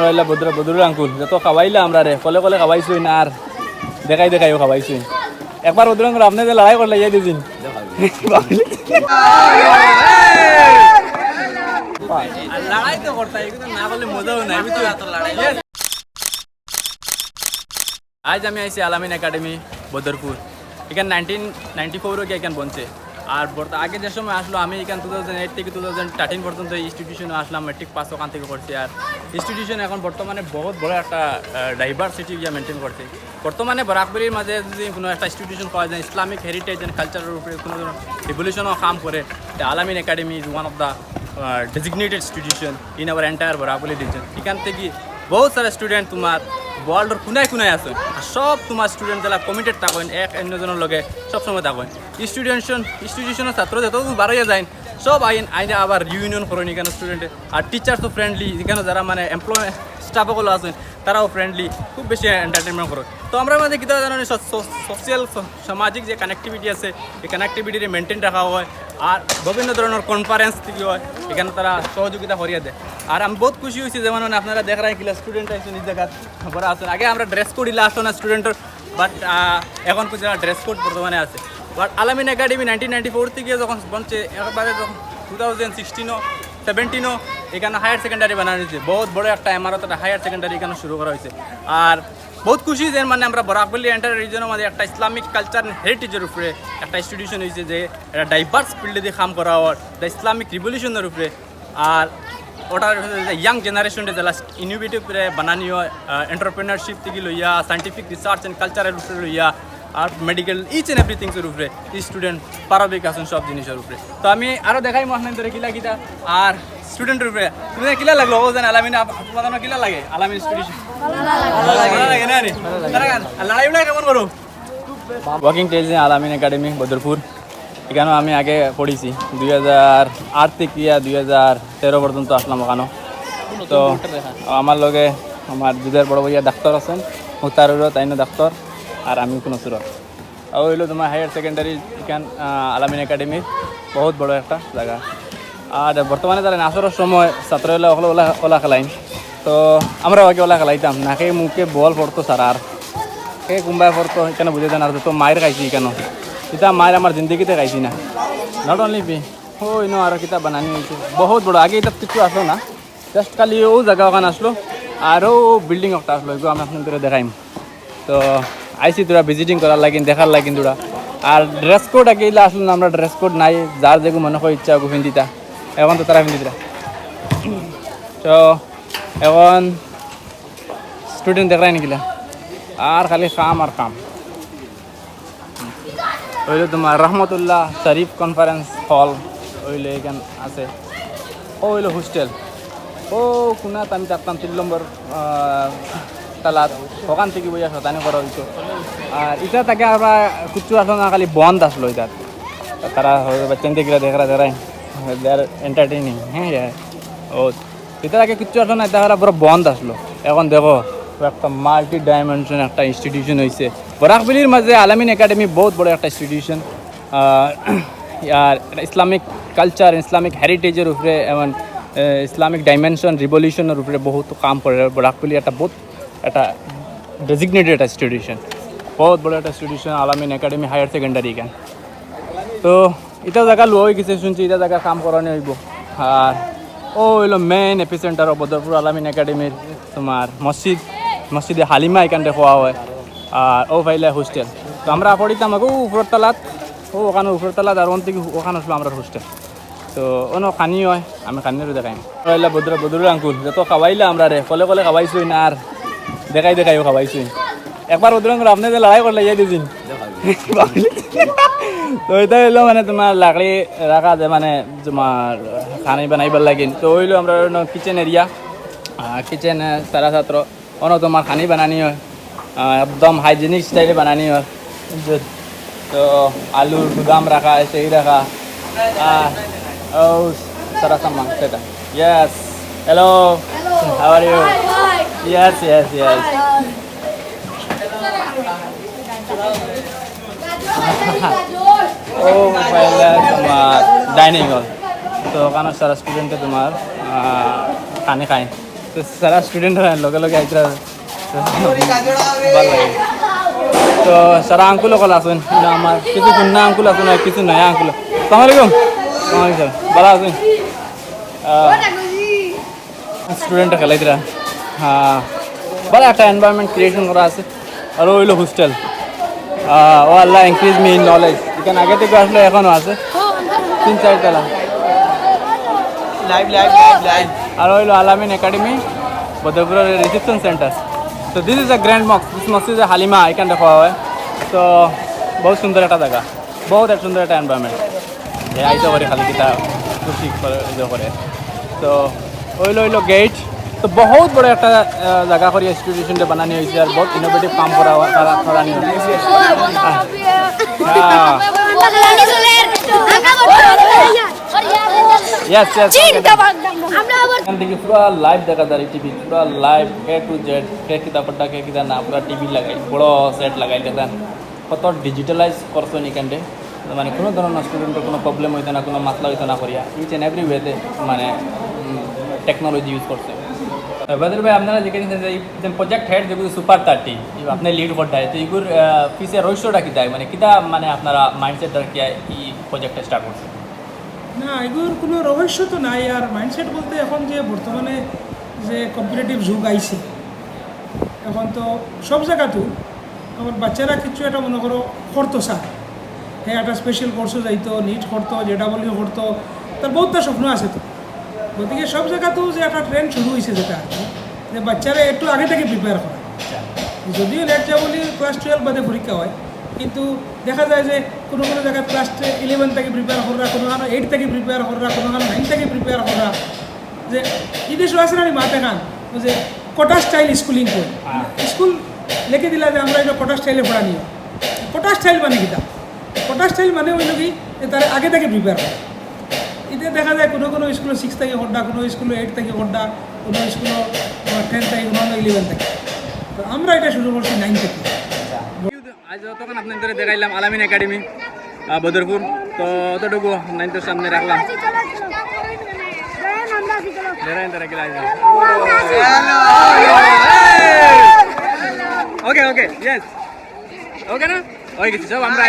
খাওয়াইলা বদরুল আঙ্কুল যত খাওয়াইলা আমরা রে কলে কলে খাওয়াইছুই না আর দেখাই দেখাইও খাওয়াইছুই একবার বদরুল আঙ্কুল আপনি যে লড়াই করলে যাই দিন লড়াই তো করতাই কিন্তু না বলে মজাও নাই বুঝছো এত লড়াই আজ আমি আইছি আলামিন একাডেমি বদরপুর এখানে 1994 কে এখানে বনছে আর আগে যে সময় আসলো আমি এখানে 2008 থেকে 2013 পর্যন্ত ইনস্টিটিউশনে আসলাম মেট্রিক পাস ওখান থেকে করছি আর ইনস্টিটিউশন এখন বর্তমানে বহুত বড় একটা ডাইভার্সিটি ইয়া মেনটেন করছে বর্তমানে বরাকবরির মাঝে যদি কোনো একটা ইনস্টিটিউশন পাওয়া যায় ইসলামিক হেরিটেজ অ্যান্ড কালচারের উপরে কোনো রিভলিউশনও কাম করে আলামিন academy is one of the designated institution in our entire Boracay region. এখান থেকে বহুত সারা স্টুডেন্ট তোমার ওয়ার্ল্ডের কোনায় আছে আর সব তোমার স্টুডেন্ট যারা কমিটেড থাকেন এক অন্যজনের লগে সবসময় থাকেন ইনস্টিটিউশনের ছাত্র যত বাড়াইয়া যায় সব আইনে আবার ইউনিয়ন করেন এখানে স্টুডেন্টে আর টিচার্সও ফ্রেন্ডলি এখানে যারা মানে এমপ্লয় স্টাফগুলো আছেন তারাও ফ্রেন্ডলি খুব বেশি এন্টারটেনমেন্ট করে তো আমরা মধ্যে কী জানেন সোশিয়াল সামাজিক যে কানেক্টিভিটি আছে এই কানেক্টিভিটি মেনটেন রাখা হয় আর বিভিন্ন ধরনের কনফারেন্স থেকে হয় এখানে তারা সহযোগিতা করিয়ে দেয় আর আমি বহুত খুশি হয়েছি যেমন আপনারা দেখ রাখেন কিলা স্টুডেন্ট আছেন নিজ জায়গা ভরা আছেন আগে আমরা ড্রেস কোড ইলা আসতো না স্টুডেন্টের বাট এখন কিছু ড্রেস কোড বর্তমানে আছে বাট আলামিন একাডেমি 1994 থেকে যখন বনছে একবারে যখন 2016 17 এখানে হায়ার সেকেন্ডারি বানানো হয়েছে বহুত বড় একটা ইমারত একটা হায়ার সেকেন্ডারি এখানে শুরু করা হয়েছে আর বহুত খুশি যে মানে আমরা বরাকবলি এন্টার রিজনের মধ্যে একটা ইসলামিক কালচার হেরিটেজের উপরে একটা ইনস্টিটিউশন হয়েছে যে একটা ডাইভার্স ফিল্ডে দিয়ে কাম করা হয় দ্য ইসলামিক রিভলিউশনের উপরে আর ওটার ইয়াং জেনারেশনটা যারা ইনোভেটিভ বানানি হয় এন্টারপ্রেনারশিপ থেকে লইয়া সাইন্টিফিক রিসার্চ অ্যান্ড কালচারের উপরে লইয়া আর মেডিকেল ইচ অ্যান্ড এভরিথিংসের উপরে স্টুডেন্ট পারবিক আছেন সব জিনিসের উপরে তো আমি আরও দেখাই মহান ধরে কিলা কিতা আর স্টুডেন্টের উপরে তুমি কিলা লাগলো ও জানে আলামিন তোমাদের কিলা লাগে আলামিন ইনস্টিটিউশন লাগে না লড়াই উড়াই কেমন করো ওয়ার্কিং টেজ আলামিন একাডেমি বদরপুর এখানেও আমি আগে পড়েছি 2008 থেকে 2013 পর্যন্ত আসলাম ওখানে তো আমার লগে আমার দুধের বড় ভাইয়া ডাক্তার আছেন মুতারুরও তাইনো ডাক্তার আর আমি কোনো সুরত আর হইলো তোমার হায়ার সেকেন্ডারি এখান আলামিন একাডেমির বহুত বড় একটা জায়গা আর বর্তমানে তারা নাচরের সময় ছাত্রগুলো ওলা খেলাইন তো আমরা আগে ওলা খেলাইতাম নাকে মুখে বল পড়তো সারা আর সে কোনবাই পড়তো এখানে বুঝে দেন আর তো মায়ের খাইছি কেন এটা মায়ের আমার জিন্দগিতে খাইছি না নট অনলি বি ওই নো আরও কিতাব বানানি হয়েছে বহুত বড় আগে এটা কিছু আসলো না জাস্ট খালি ও জায়গা ওখানে আসলো আরও বিল্ডিং একটা আসলো এগুলো আমি আপনাদের দেখাইম তো আইসি তোরা ভিজিটিং করার লাগিন দেখার লাগিন তোরা আর ড্রেস কোড আগে এলে আসলো না আমরা ড্রেস কোড নাই যার যেগুলো মনে হয় ইচ্ছা ওগুলো পিন্দিতা এখন তো তারা পিন্দিতা তো এখন স্টুডেন্ট দেখাই নাকিলা আর খালি কাম আর কাম ওইলে তোমার রহমতুল্লাহ শরীফ কনফারেন্স হল ওইলে এখান আছে ও হইলো হোস্টেল ও কোনা আমি থাকতাম 3 নম্বর তালাত ওখান থেকে বইয়া শতানি করা হইতো আর এটা তাকে আমরা কিছু আসলো না খালি বন্ধ আসলো এটা তারা বাচ্চাদের গিলা দেখা দেখাই দে আর এন্টারটেইনিং হ্যাঁ ও এটা তাকে কিছু আসলো না এটা পুরো বন্ধ আসলো এখন দেখো একটা মাল্টি ডাইমেনশন একটা ইনস্টিটিউশন হয়েছে বরাকবলির মাঝে আলামিন একাডেমি বহুত বড় একটা ইনস্টিটিউশন আর ইসলামিক কালচার ইসলামিক হেরিটেজের উপরে এবং ইসলামিক ডাইমেনশন রিভলিউশনের উপরে বহুত কাম করে বরাকবলি একটা বহুত একটা ডেজিগনেটেড একটা ইনস্টিটিউশন বহুত বড় একটা ইনস্টিটিউশন আলামিন একাডেমি হায়ার সেকেন্ডারি এখান তো এটা জায়গা লো হয়ে গেছে শুনছি এটা জায়গা কাম করানো হইব আর ও হইলো মেইন এপিসেন্টার অফ বদরপুর আলামিন একাডেমির তোমার মসজিদে হালিমা এখানটা খোয়া হয় আর ও ফাইলে হোস্টেল তো আমরা পড়িতাম আগো উপর তালাত ও ওখানে উপর তালাত আর ওখান থেকে ওখানে আসলো আমরা হোস্টেল তো অন্য খানি হয় আমি খানিরও দেখাই খাওয়াইলা বদরুল আঙ্কুল যত খাওয়াইলা আমরা রে কলে কলে খাওয়াইছুই না আর দেখাইও খাওয়াইছুই একবার বদরুল আঙ্কুল আপনি যে লড়াই করলে যাই দিয়েছেন তো এটা হইলো মানে তোমার লাকড়ি রাখা যায় মানে তোমার খানি বানাইবার লাগিন তো হইলো আমরা কিচেন এরিয়া কিচেন সারা ছাত্র অন্য তোমার খানি বানানি হয় একদম হাইজেনিক স্টাইলে বানানি হয় তো আলুর গুদাম রাখা সেই রাখা ও সারা সামান সেটা yes hello how are you yes ও পাইলে তোমার ডাইনিং হল তো ওখানে সারা স্টুডেন্টে তোমার খানি খায় তো সারা স্টুডেন্টরা লগে লগে আইতরা ভালো লাগে তো সারা আঙ্কুল কল আছেন আমার কিছু কুন্না আঙ্কুল আছেন আর কিছু নয়া আঙ্কুল আসসালামু আলাইকুম ভালো আছেন স্টুডেন্টরা খেলাইতরা হ্যাঁ ভালো একটা এনভায়রনমেন্ট ক্রিয়েশন করা আছে আর হইলো হোস্টেল ও আল্লাহ ইনক্রিজ মি ইন নলেজ এখানে আগে থেকে আসলে এখনও আছে 3-4 তলা লাইভ আর হইলো আলামিন একাডেমি বদরপুরের রিসেপশন সেন্টার তো this is a grand mosque this mosque is a Halima এখানে দেখা হয় তো বহুত সুন্দর একটা জায়গা বহুত একটা সুন্দর একটা এনভায়রনমেন্ট আইতে পারে খালি কিতা খুশি করে তো হইলো গেট তো বহুত বড় একটা জায়গা করে ইনস্টিটিউশনটা বানানো হয়েছে আর বহুত ইনোভেটিভ কাম করা করানি হয়েছে এখান থেকে পুরো লাইভ দেখা যায় টিভি পুরো লাইভ এ টু জেড কে কিতাবটা কে কিতা না পুরো টিভি লাগাই বড় সেট লাগাই দেখেন কত ডিজিটালাইজ করছেন এখানটে মানে কোনো ধরনের স্টুডেন্টের কোনো প্রবলেম হইতো না কোনো মাসলা হইতো না করিয়া ইচ অ্যান্ড এভরি ওয়েতে মানে টেকনোলজি ইউজ করছে বদর ভাই আপনারা যেখানে যে প্রজেক্ট হেড যেগুলো সুপার 30 আপনি লিড করতে তো এগুলোর পিছে রহস্যটা কি মানে কিতা মানে আপনারা মাইন্ডসেটটা কি এই প্রজেক্টটা স্টার্ট করছে না এগুলোর কোনো রহস্য তো নাই আর মাইন্ডসেট বলতে এখন যে বর্তমানে যে কম্পিটিটিভ যুগ আইছে এখন তো সব জায়গাতেও আমার বাচ্চারা কিছু একটা মনে করো করতো স্যার হ্যাঁ একটা স্পেশাল কোর্সও যাইতো নিট করতো JEE করতো তার বহুতটা স্বপ্ন আছে তো গতিকে সব জায়গাতেও যে একটা ট্রেন্ড শুরু হয়েছে যেটা আর কি যে বাচ্চারা একটু আগে থেকে প্রিপেয়ার করা যদিও লেট যা বলি ক্লাস 12 বাদে পরীক্ষা হয় কিন্তু দেখা যায় যে কোনো কোনো জায়গায় ক্লাস 11 থেকে প্রিপেয়ার করা কোনো 8 থেকে প্রিপেয়ার করা কোনো 9 থেকে প্রিপেয়ার করা যে বিদেশ আছে না মাঠে খান যে কোটা স্টাইল স্কুলিং করে স্কুল লিখে দিলা যে আমরা এটা কোটা স্টাইলে পড়া নিও কোটা স্টাইল মানে কিটা কোটা স্টাইল মানে হইল কি তার আগে থেকে প্রিপেয়ার করা এতে দেখা যায় কোনো কোনো স্কুলে 6 থেকে পড়া কোনো স্কুলে 8 থেকে পড়া কোনো স্কুলে 10 থেকে কোনো 11 থেকে তো আমরা এটা শুরু করছি 9 থেকে আজ তখন আপনাদের দেখাইলাম আলামিন একাডেমি বদরপুর তো অতটুকু 9 সামনে রাখলাম ওকে ইয়েস ওকে না হয়ে গেছে সব আমরা